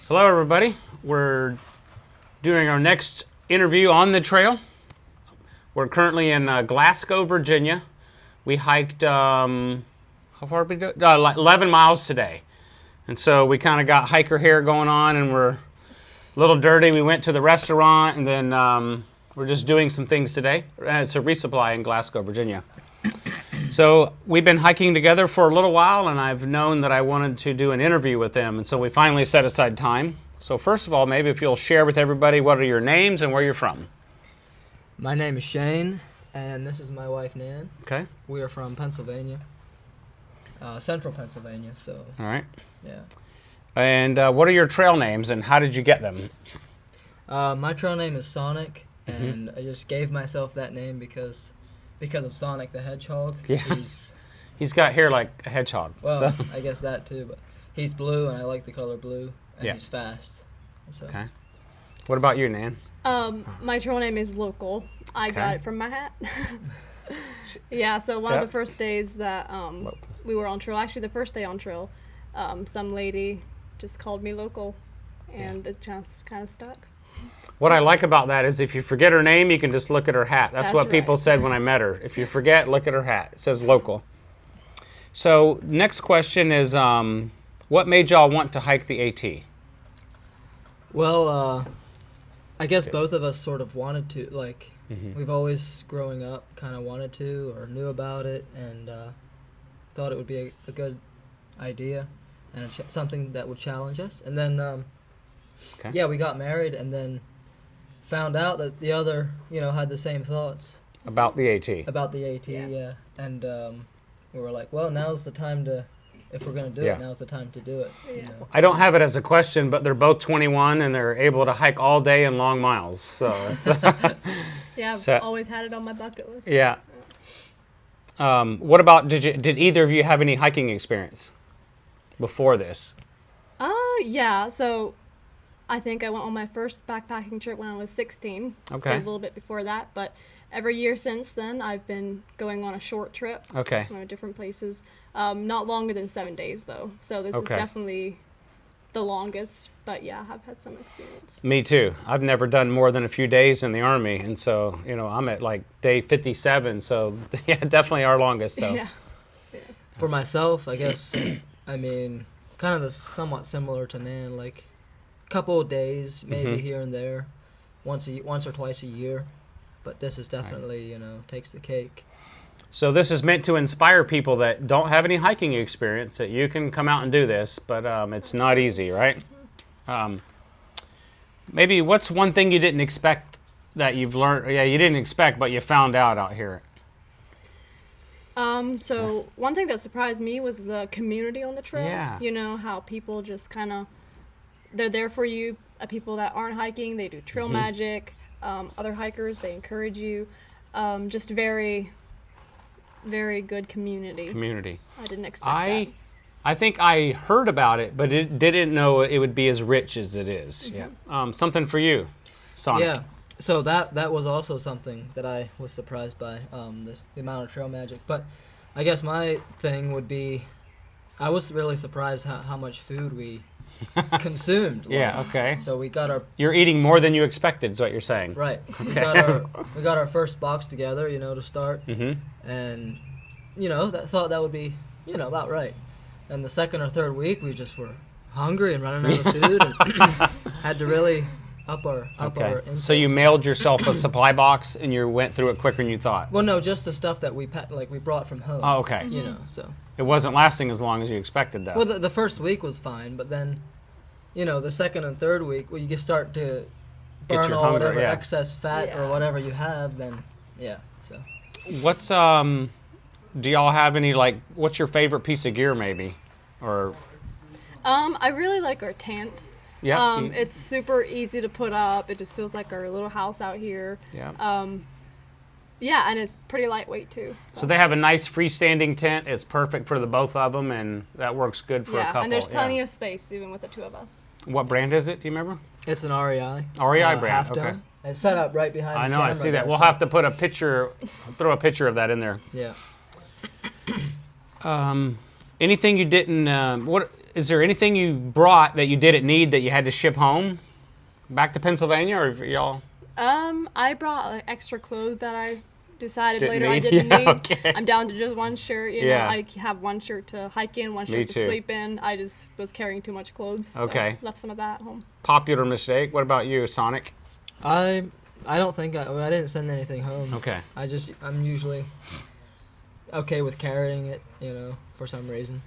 Hello, everybody. We're doing our next interview on the trail. We're currently in Glasgow, Virginia. We hiked, how far did we do? 11 miles today. And so we kind of got hiker hair going on, and we're a little dirty. We went to the restaurant, and then we're just doing some things today. It's a resupply in Glasgow, Virginia. So we've been hiking together for a little while, and I've known that I wanted to do an interview with them, and so we finally set aside time. So first of all, maybe if you'll share with everybody what are your names and where you're from. My name is Shane, and this is my wife, Nan. Okay. We are from Pennsylvania, central Pennsylvania, so. All right. Yeah. And what are your trail names, and how did you get them? My trail name is Sonic, and I just gave myself that name because of Sonic the Hedgehog. Yeah. He's got hair like a hedgehog. Well, so. I guess that too, but he's blue, and I like the color blue, and Yeah. he's fast. So. Okay. What about you, Nan? My trail name is Local. I got it from my hat. Yeah, so one of the first days that we were on trail, actually the first day on trail, some lady just called me Local, and it just kind of stuck. What I like about that is if you forget her name, you can just look at her hat. That's what people right. said when I met her. If you forget, look at her hat. It says Local. So next question is, what made y'all want to hike the AT? Well, I guess both of us sort of wanted to, like, we've always, growing up, kind of wanted to or knew about it, and thought it would be a good idea and something that would challenge us. And then, yeah, we got married and then found out that the other, had the same thoughts. About the AT. About the AT, yeah. And we were like, well, now's the time to, if we're going to do it, now's the time to do it. Yeah. I don't have it as a question, but they're both 21 and they're able to hike all day and long miles. So it's, Yeah, I've always had it on my bucket list. Yeah. What about, did either of you have any hiking experience before this? Yeah, so I think I went on my first backpacking trip when I was 16. Okay. A little bit before that, but every year since then, I've been going on a short trip. Okay. Different places. Not longer than 7 days, though. So this is definitely the longest. But yeah, I've had some experience. Me too. I've never done more than a few days in the Army. And so, I'm at like day 57. So, yeah, definitely our longest. So. Yeah. For myself, I guess, kind of somewhat similar to Nan, like a couple of days, maybe here and there, once or twice a year. But this is definitely, takes the cake. So this is meant to inspire people that don't have any hiking experience that you can come out and do this, but it's not easy, right? Maybe what's one thing you didn't expect that you've learned? Yeah, you didn't expect, but you found out here. So one thing that surprised me was the community on the trail. Yeah. How people just kind of, they're there for you. People that aren't hiking, they do trail magic. Other hikers, they encourage you. Just very, very good community. I didn't expect that. I think I heard about it, but didn't know it would be as rich as it is. Yeah. Something for you, Sonic. Yeah. So that was also something that I was surprised by, the amount of trail magic. But I guess my thing would be, I was really surprised how much food we consumed. Yeah, okay. So we got our... You're eating more than you expected is what you're saying. Right. Okay. We got our first box together, to start. And, thought that would be, about right. And the second or third week, we just were hungry and running out of food and had to really up our intakes. So you mailed yourself a supply box and you went through it quicker than you thought? Well, no, just the stuff that we brought from home. Oh, okay. So... It wasn't lasting as long as you expected, though. Well, the first week was fine, but then, the second and third week, when you just start to burn all whatever excess fat or whatever you have, then, so. What's, do y'all have any, what's your favorite piece of gear, maybe? Or... I really like our tent. Yeah. It's super easy to put up. It just feels like our little house out here. Yeah. Yeah, and it's pretty lightweight, too. So they have a nice freestanding tent. It's perfect for the both of them, and that works good for a couple. Yeah, and there's plenty of space, even with the two of us. What brand is it? Do you remember? It's an REI. REI brand, half okay. dome. It's set up right behind I the know, camera I see that. there, We'll have to put a picture, throw a picture of that in there. Yeah. Anything you didn't, is there anything you brought that you didn't need that you had to ship home back to Pennsylvania, or y'all? I brought like extra clothes that I decided Didn't later need? I didn't Yeah, need. okay. I'm down to just one shirt. You know, I have one shirt to hike in, one Me shirt to too. sleep in. I just was carrying too much clothes. So Okay. left some of that at home. Popular mistake. What about you, Sonic? I don't think I didn't send anything home. Okay. I'm usually okay with carrying it, you know, for some reason.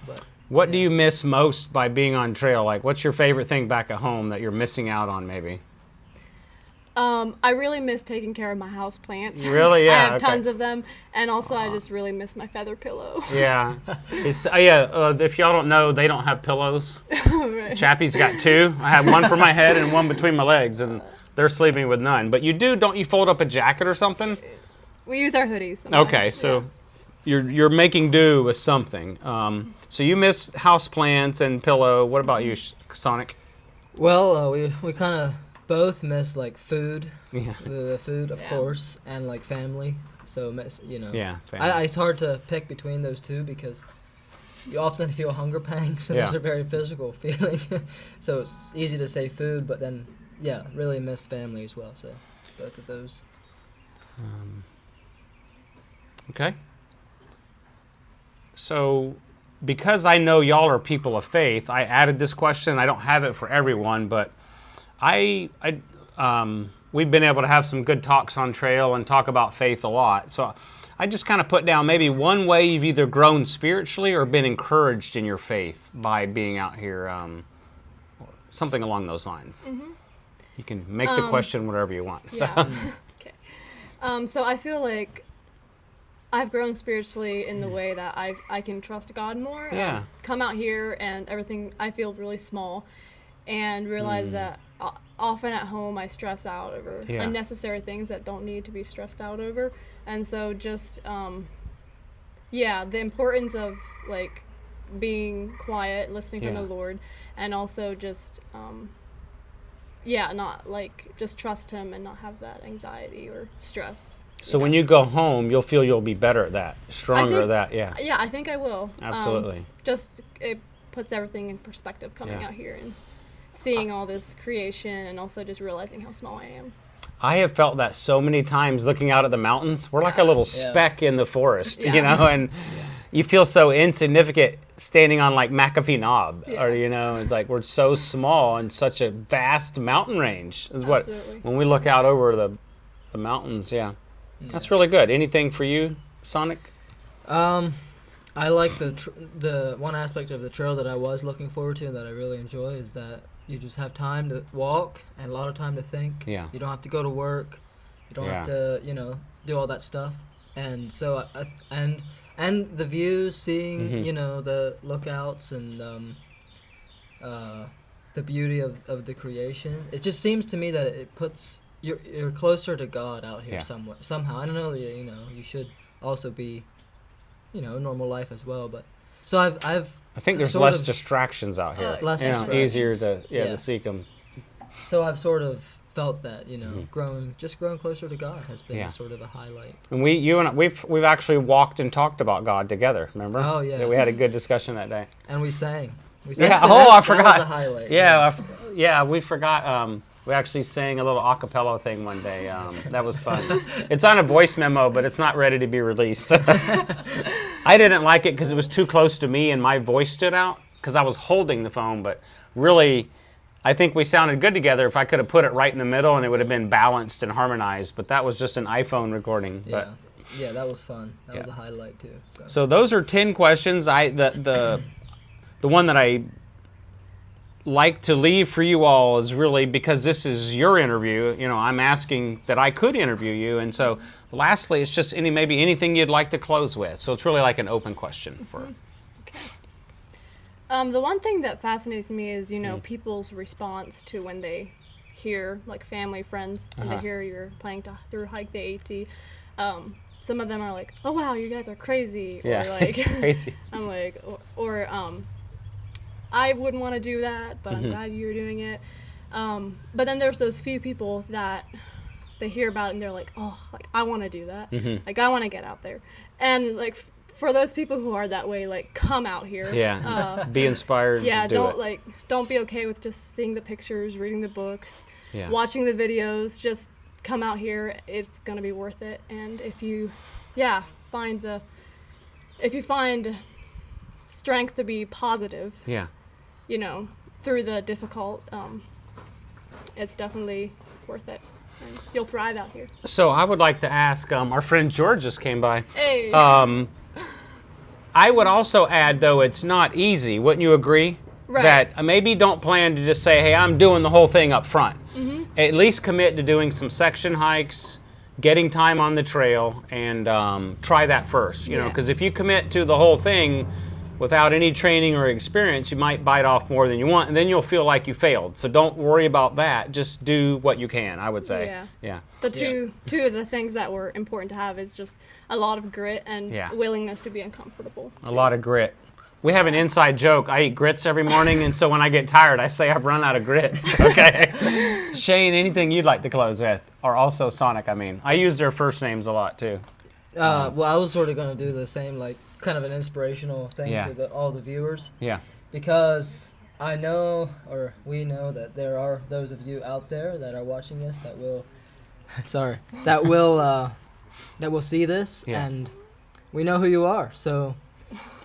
But What do you miss most by being on trail? Like, what's your favorite thing back at home that you're missing out on, maybe? I really miss taking care of my house plants. Really? Yeah. I have okay. tons of them, and also I just really miss my feather pillow. Yeah. If y'all don't know, they don't have pillows. Right. Chappie's got two. I have one for my head and one between my legs, and they're sleeping with none. But don't you fold up a jacket or something? We use our hoodies sometimes. Okay, so you're making do with something. So you miss house plants and pillow. What about you, Sonic? well, we kind of both miss like food, Yeah. the food of Yeah. course, and like family. So you know, Yeah. family. it's hard to pick between those two because you often feel hunger pangs, and Yeah. those are very physical feeling. So it's easy to say food, but then really miss family as well. So both of those. Okay. So, because I know y'all are people of faith, I added this question. I don't have it for everyone, but we've been able to have some good talks on trail and talk about faith a lot. So, I just kind of put down maybe one way you've either grown spiritually or been encouraged in your faith by being out here, something along those lines. Mm-hmm. You can make the question whatever you want. So. Yeah. Okay. So I feel like I've grown spiritually in the way that I can trust God more. Yeah. Come out here and everything, I feel really small, and realize that often at home I stress out over unnecessary things that don't need to be stressed out over. And so just, the importance of like being quiet, listening from the Lord, and also just, not like just trust Him and not have that anxiety or stress. So when you go home, you'll feel you'll be better at that, stronger at that, yeah. Yeah, I think I will. Absolutely. Just it puts everything in perspective coming out here and seeing all this creation, and also just realizing how small I am. I have felt that so many times looking out at the mountains. We're like a little speck in the forest, you know, and you feel so insignificant standing on like McAfee Knob, or, you know, it's like we're so small in such a vast mountain range is what, when we look out over the mountains, That's really good. Anything for you, Sonic? I like the one aspect of the trail that I was looking forward to and that I really enjoy is that you just have time to walk and a lot of time to think. Yeah. You don't have to go to work. You don't have to, you know, do all that stuff. And so and the views, seeing, you know, the lookouts and the beauty of the creation. It just seems to me that it puts you're closer to God out here somewhere somehow. I don't know, you know, you should also be, you know, normal life as well, but so I think there's less distractions out here. Less distractions. Easier to seek them. So I've sort of felt that, you know, growing closer to God has been sort of a highlight. And we've actually walked and talked about God together. Remember? Oh yeah. We had a good discussion that day. And we sang. Yeah. I forgot. That was a highlight. Yeah, we forgot. We actually sang a little a cappella thing one day. That was fun. It's on a voice memo, but it's not ready to be released. I didn't like it because it was too close to me and my voice stood out because I was holding the phone. But really, I think we sounded good together if I could have put it right in the middle and it would have been balanced and harmonized. But that was just an iPhone recording. Yeah, yeah, that was fun. That was a highlight too. So those are 10 questions. The one that I like to leave for you all is really because this is your interview. You know, I'm asking that I could interview you, and so lastly, it's just maybe anything you'd like to close with. So it's really like an open question for. Okay. The one thing that fascinates me is, you know, people's response to when they hear, like family, friends, when they hear you're planning to through hike the AT. Some of them are like, "Oh wow, you guys are crazy," or like, crazy. I'm like, or I wouldn't want to do that, but I'm glad you're doing it. But then there's those few people that they hear about it and they're like, oh, like I want to do that. Like I want to get out there. And like for those people who are that way, like, come out here. Yeah. Be inspired. Yeah, do it. don't be okay with just seeing the pictures, reading the books, Yeah. watching the videos. Just come out here. It's gonna be worth it. And if you find strength to be positive, Yeah. you know, through the difficult, it's definitely worth it. And you'll thrive out here. So I would like to ask, our friend George just came by. Hey. I would also add, though, it's not easy. Wouldn't you agree? Right. That maybe don't plan to just say, hey, I'm doing the whole thing up front. Mm-hmm. At least commit to doing some section hikes, getting time on the trail, and try that first. You know, because if you commit to the whole thing without any training or experience, you might bite off more than you want, and then you'll feel like you failed. So don't worry about that. Just do what you can, I would say. Yeah. The two of the things that were important to have is just a lot of grit and willingness to be uncomfortable. A lot of grit. We have an inside joke. I eat grits every morning, and so when I get tired, I say I've run out of grits. Okay. Shane, anything you'd like to close with? Or also Sonic, I mean. I use their first names a lot, too. Well, I was sort of going to do the same, like, kind of an inspirational thing to all the viewers. Yeah. Because I know, or we know, that there are those of you out there that are watching this that will, that will see this, and we know who you are. So.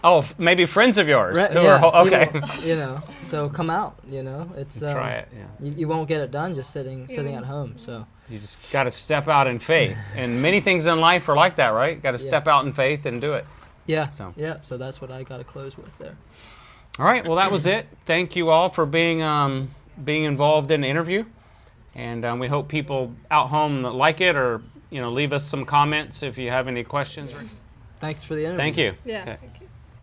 Oh, maybe friends of yours. Okay. You know, so come out. You know, it's try it. Yeah. You won't get it done just sitting at home. So. You just got to step out in faith, and many things in life are like that, right? Got to step out in faith and do it. Yeah. So that's what I got to close with there. All right. Well, that was it. Thank you all for being involved in the interview, and we hope people out home that like it, or leave us some comments if you have any questions. Thanks for the interview. Thank you. Yeah. Okay. Thank you.